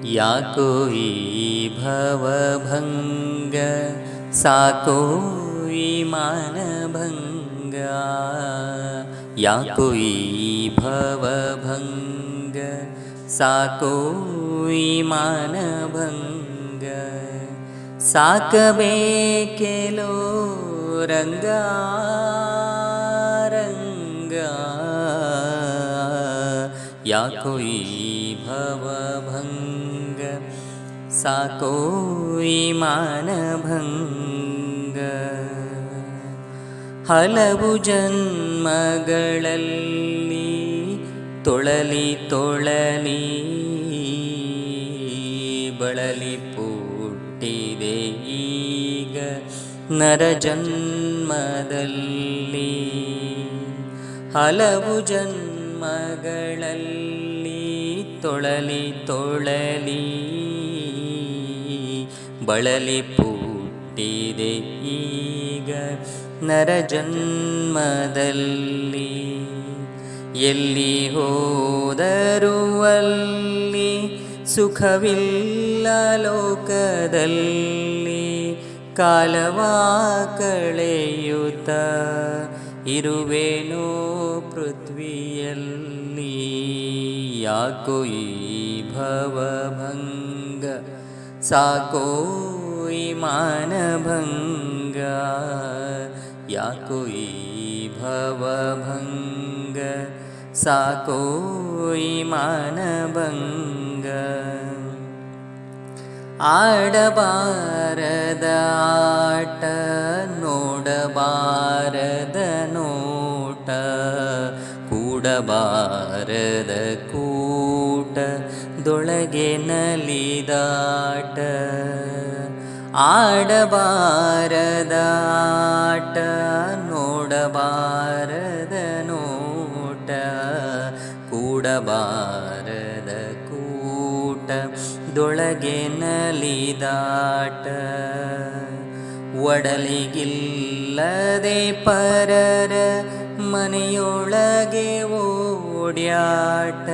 ಯಾಕೋ ಈ ಭವಭಂಗ ಸಾಕೋ ಈ ಮಾನಭಂಗ. ಯಾಕೋ ಈ ಭವಭಂಗ ಸಾಕೋ ಈ ಮಾನಭಂಗ. ಸಾಕಬೇಕೆಲೋ ರಂಗ ರಂಗ. ಯಾಕೋ ಈ ಭವಭಂಗ ಸಾಕೋ ಈ ಮಾನಭಂಗ. ಹಲವು ಜನ್ಮಗಳಲ್ಲಿ ತೊಳಲಿ ತೊಳಲಿ ಬಳಲಿ ಪುಟ್ಟಿದೆ ಈಗ ನರಜನ್ಮದಲ್ಲಿ. ಹಲವು ಜನ್ಮಗಳಲ್ಲಿ ತೊಳಲಿ ತೊಳಲಿ ಬಳಲಿ ಪುಟ್ಟಿದೆ ಈಗ ನರಜನ್ಮದಲ್ಲಿ. ಎಲ್ಲಿ ಹೋದರೂ ಅಲ್ಲಿ ಸುಖವಿಲ್ಲ ಲೋಕದಲ್ಲಿ. ಕಾಲವ ಕಳೆಯುತ್ತ ಇರುವೆನೋ ಪೃಥ್ವಿಯಲ್ಲಿ. ಯಾಕೋ ಈ ಭವಭಂಗ ಸಾಕೋ ಈ ಮಾನಭಂಗ. ಯಾಕೋ ಈ ಭವಭಂಗ ಸಾಕೋ ಈ ಮಾನಭಂಗ. ಆಡಬಾರದ ಆಟ ನೋಡಬಾರದ ನೋಟ ಕೂಡಬಾರದ ಕೂಟದೊಳಗೆ ನಲಿದಾಟ. ಆಡಬಾರದ ಆಟ ನೋಡಬಾರದ ನೋಟ ಕೂಡಬಾರದ ಕೂಟದೊಳಗೆ ನಲಿದಾಟ. ಒಡಲಿಗಿಲ್ಲದೆ ಪರರ ಮನೆಯೊಳಗೆ ಓಡ್ಯಾಟ.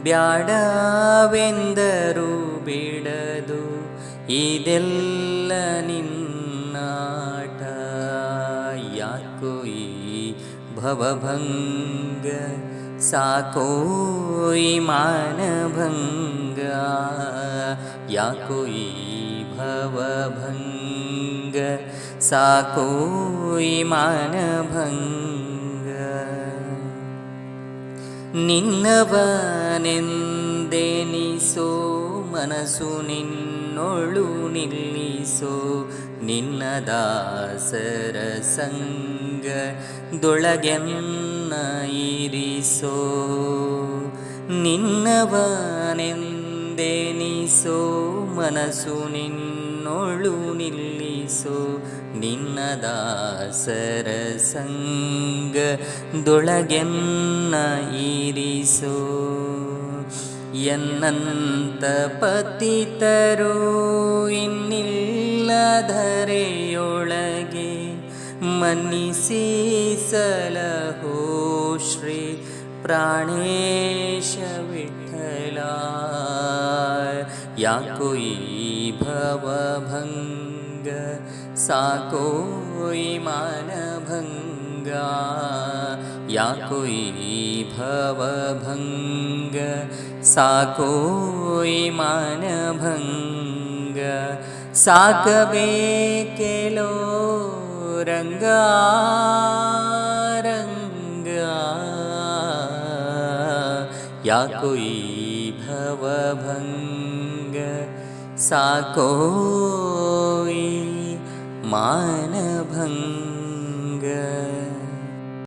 ಬ್ಯಾಡವೆಂದರು ಬಿಡದು ಇದೆಲ್ಲ ನಿನ್ನಾಟ. ಯಾಕೋ ಈ ಭವಭಂಗ ಸಾಕೋ ಈ ಮಾನಭಂಗ. ಯಾಕೋ ಈ ಭವಭಂಗ ಸಾಕೋ ಈ ಮಾನಭಂಗ. ನಿನ್ನವನೆಂದೆನಿಸೋ ಮನಸ್ಸು ನಿನ್ನೊಳು ನಿಲ್ಲಿಸೋ. ನಿನ್ನ ದಾಸರ ಸಂಗದೊಳಗೆನ್ನ ಇರಿಸೋ. ನಿನ್ನವನೆಂದೆನಿಸೋ ಮನಸ್ಸು ನಿನ್ನೊಳು ನಿಲ್ಲಿಸೋ. ನಿನ್ನ ದಾಸರ ಸಂಗದೊಳಗೆನ್ನ ಇರಿಸೋ. ಎನ್ನಂತ ಪತಿತರು ಇನ್ನಿಲ್ಲ ಧರೆಯೊಳಗೆ ಮನ್ನಿಸಿ ಸಲಹೋ ಶ್ರೀ ಪ್ರಾಣೇಶ ವಿಠಲ. ಯಾಕೋ ಈ ಭವಭಂಗ ಸಾಕೋ ಈ ಮಾನಭಂಗ. ಯಾಕೋ ಈ ಭವಭಂಗ ಸಾಕೋ ಈ ಮಾನಭಂಗ. ಸಾಕಬೇಕೆಲೋ ರಂಗ ರಂಗ. ಯಾಕೋ ಈ ಭವಭಂಗ ಸಾಕೋ ಈ ಮಾನಭಂಗ.